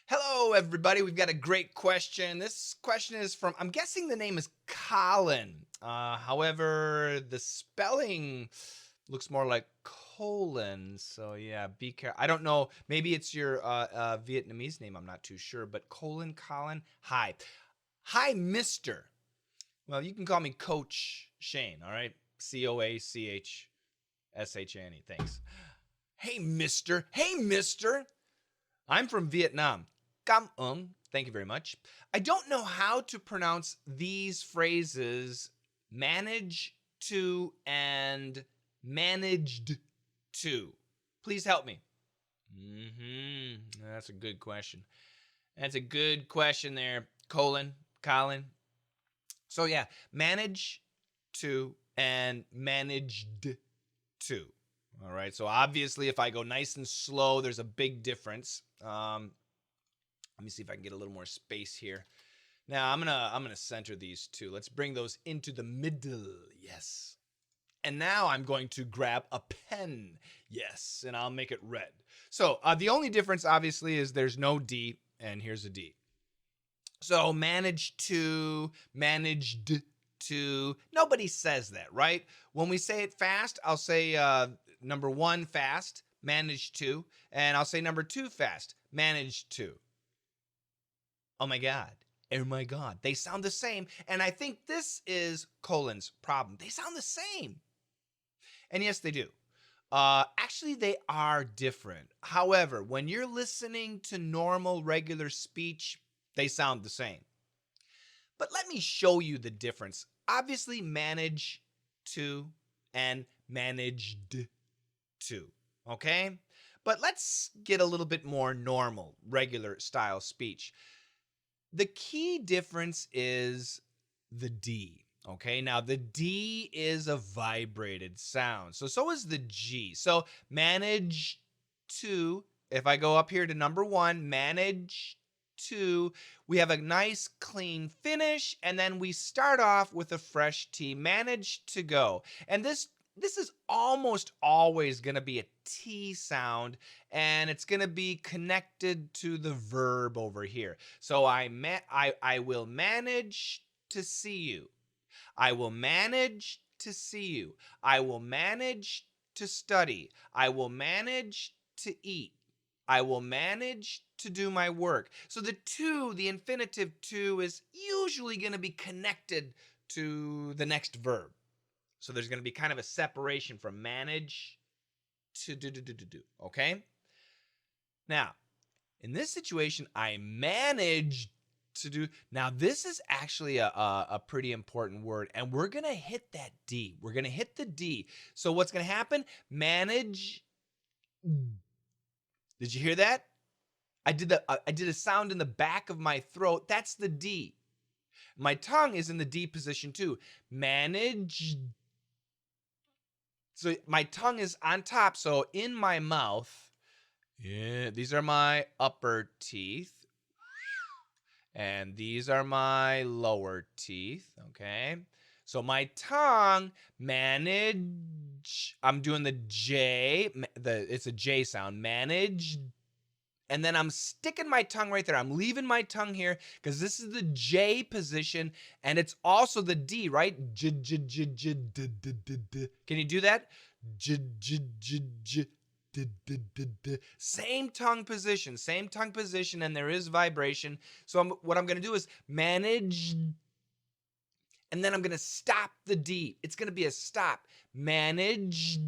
Hello, everybody. We've got a great question. This question is from, I'm guessing the name is Colin. However, the spelling looks more like colon. So, yeah, be careful. I don't know. Maybe it's your Vietnamese name. I'm not too sure. But Colin. Hi. Hi, Mr. Well, you can call me Coach Shane. All right. COACHSHANE. Thanks. Hey, Mr. Hey, Mr. I'm from Vietnam. Cam ơn. Thank you very much. I don't know how to pronounce these phrases manage to and managed to. Please help me. That's a good question. That's a good question there, Colin. So yeah, manage to and managed to. All right. So obviously, if I go nice and slow, there's a big difference. Let me see if I can get a little more space here. Now I'm gonna center these two. Let's bring those into the middle. Yes. And now I'm going to grab a pen. Yes, and I'll make it red. So the only difference, obviously, is there's no D, and here's a D. So managed to, managed to. Nobody says that, right? When we say it fast, I'll say number one fast, managed to, and I'll say number two fast, managed to. Oh my God. Oh my God. They sound the same. And I think this is Colin's problem. They sound the same. And yes, they do. Actually, they are different. However, when you're listening to normal, regular speech, they sound the same. But let me show you the difference. Obviously, manage to and managed to. Okay? But let's get a little bit more normal, regular style speech. The key difference is the D. Okay, now the D is a vibrated sound. So is the G. So manage to, if I go up here to number one, manage to, we have a nice clean finish, and then we start off with a fresh T, manage to go. And this is almost always going to be a T sound, and it's going to be connected to the verb over here. So I will manage to see you. I will manage to see you. I will manage to study. I will manage to eat. I will manage to do my work. So the to, the infinitive to, is usually going to be connected to the next verb. So there's going to be kind of a separation from manage to do. Okay? Now, in this situation, I managed to do. Now, this is actually a pretty important word, and we're going to hit that D. We're going to hit the D. So what's going to happen? Manage. Did you hear that? I did a sound in the back of my throat. That's the D. My tongue is in the D position too. Manage. So my tongue is on top. So in my mouth, yeah, these are my upper teeth. And these are my lower teeth, okay? So my tongue, manage, I'm doing the J, it's a J sound, manage, and then I'm sticking my tongue right there. I'm leaving my tongue here because this is the J position, and it's also the D, right? Can you do that? Same tongue position, and there is vibration. So what I'm going to do is manage, and then I'm going to stop the D. It's going to be a stop. Manage.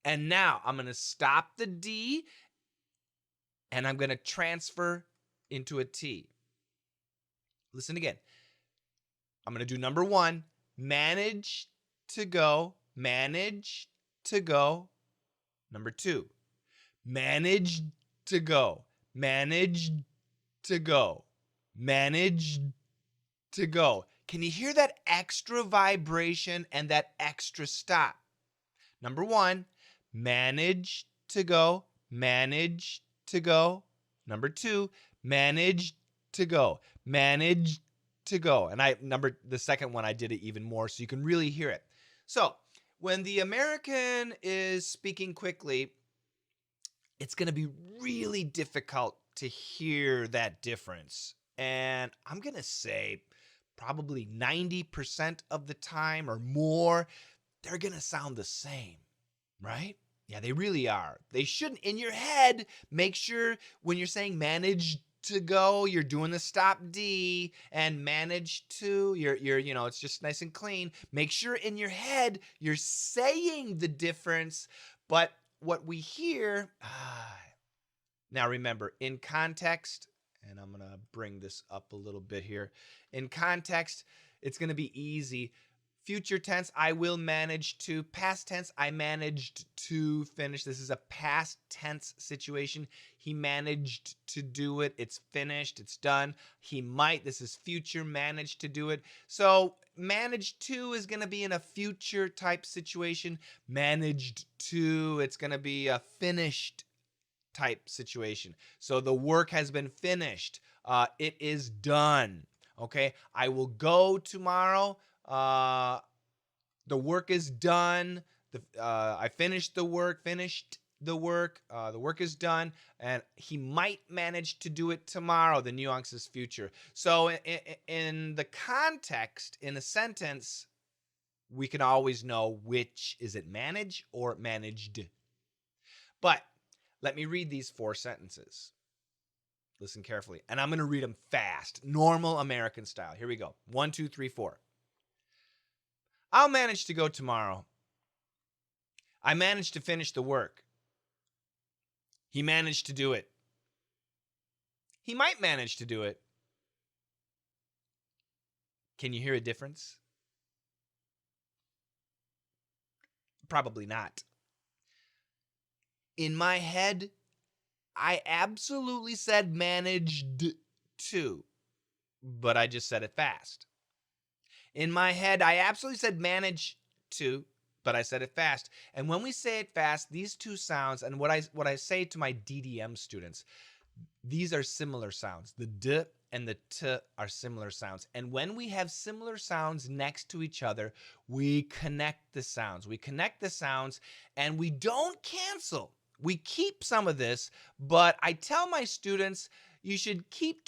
And now I'm going to stop the D, and I'm going to transfer into a T. Listen again. I'm going to do number one, manage to go, manage to go. Number two, manage to go, manage to go, manage to go. Can you hear that extra vibration and that extra stop? Number one, manage to go, manage to go. Number two, manage to go, manage to go. And the second one, I did it even more so you can really hear it. So when the American is speaking quickly, it's going to be really difficult to hear that difference. And I'm going to say probably 90% of the time or more, they're going to sound the same, right? Yeah, they really are. They shouldn't. In your head, make sure when you're saying manage to go, you're doing the stop D, and manage to, you're it's just nice and clean. Make sure in your head you're saying the difference, but what we hear, now remember, in context, and I'm going to bring this up a little bit here. In context, it's going to be easy. Future tense, I will manage to. Past tense, I managed to finish. This is a past tense situation. He managed to do it. It's finished. It's done. He might. This is future, managed to do it. So managed to is going to be in a future type situation. Managed to, it's going to be a finished type situation. So the work has been finished. It is done. Okay. I will go tomorrow. The work is done. I finished the work. The work is done, and he might manage to do it tomorrow. The nuance is future. So in the context, in a sentence, we can always know which is it, manage or managed. But let me read these 4 sentences. Listen carefully. And I'm going to read them fast. Normal American style. Here we go. 1, 2, 3, 4. I'll manage to go tomorrow. I managed to finish the work. He managed to do it. He might manage to do it. Can you hear a difference? Probably not. In my head, I absolutely said managed to, but I just said it fast. In my head, I absolutely said manage to, but I said it fast. And when we say it fast, these two sounds, and what I say to my DDM students, these are similar sounds. The D and the T are similar sounds. And when we have similar sounds next to each other, we connect the sounds. We connect the sounds and we don't cancel. We keep some of this, but I tell my students you should keep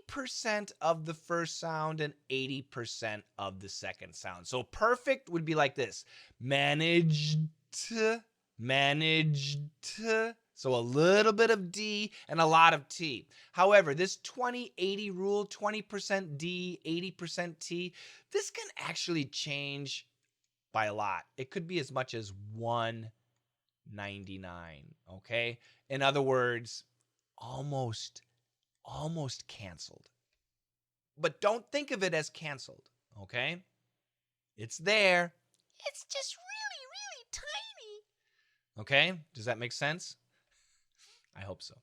20% of the first sound and 80% of the second sound. So perfect would be like this. Managed to, managed to. So a little bit of D and a lot of T. However, this 20-80 rule, 20% D, 80% T, this can actually change by a lot. It could be as much as 199, okay? In other words, almost canceled. But don't think of it as canceled, okay? It's there. It's just really, really tiny. Okay? Does that make sense? I hope so.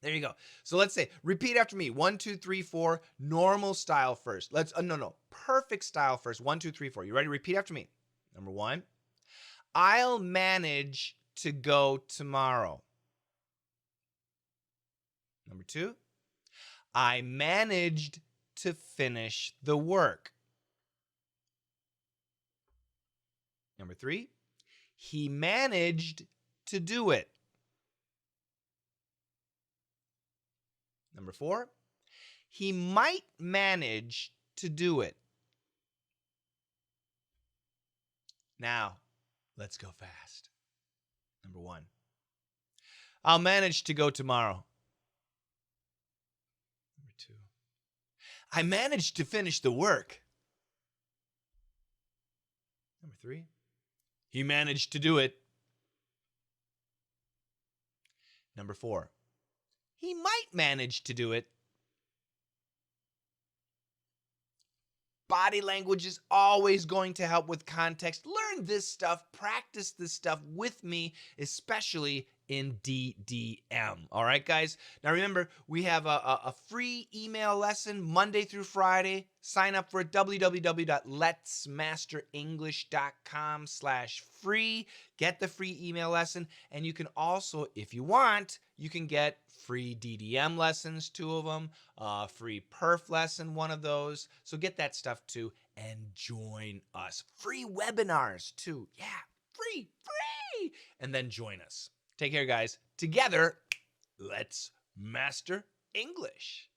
There you go. So let's say, repeat after me. 1, 2, 3, 4. Normal style first. Let's, no. Perfect style first. 1, 2, 3, 4. You ready? Repeat after me. Number 1. I'll manage to go tomorrow. Number 2. I managed to finish the work. Number 3. He managed to do it. Number 4, he might manage to do it. Now, let's go fast. Number 1, I'll manage to go tomorrow. Number 2, I managed to finish the work. Number 3, he managed to do it. Number 4, he might manage to do it. Body language is always going to help with context. Learn this stuff, practice this stuff with me, especially in DDM. All right, guys? Now remember, we have a free email lesson Monday through Friday. Sign up for it, www.letsmasterenglish.com/free. Get the free email lesson. And you can also, if you want, you can get free DDM lessons, 2 of them, free perf lesson, 1 of those. So get that stuff too and join us. Free webinars too. Yeah, free. And then join us. Take care, guys. Together, let's master English.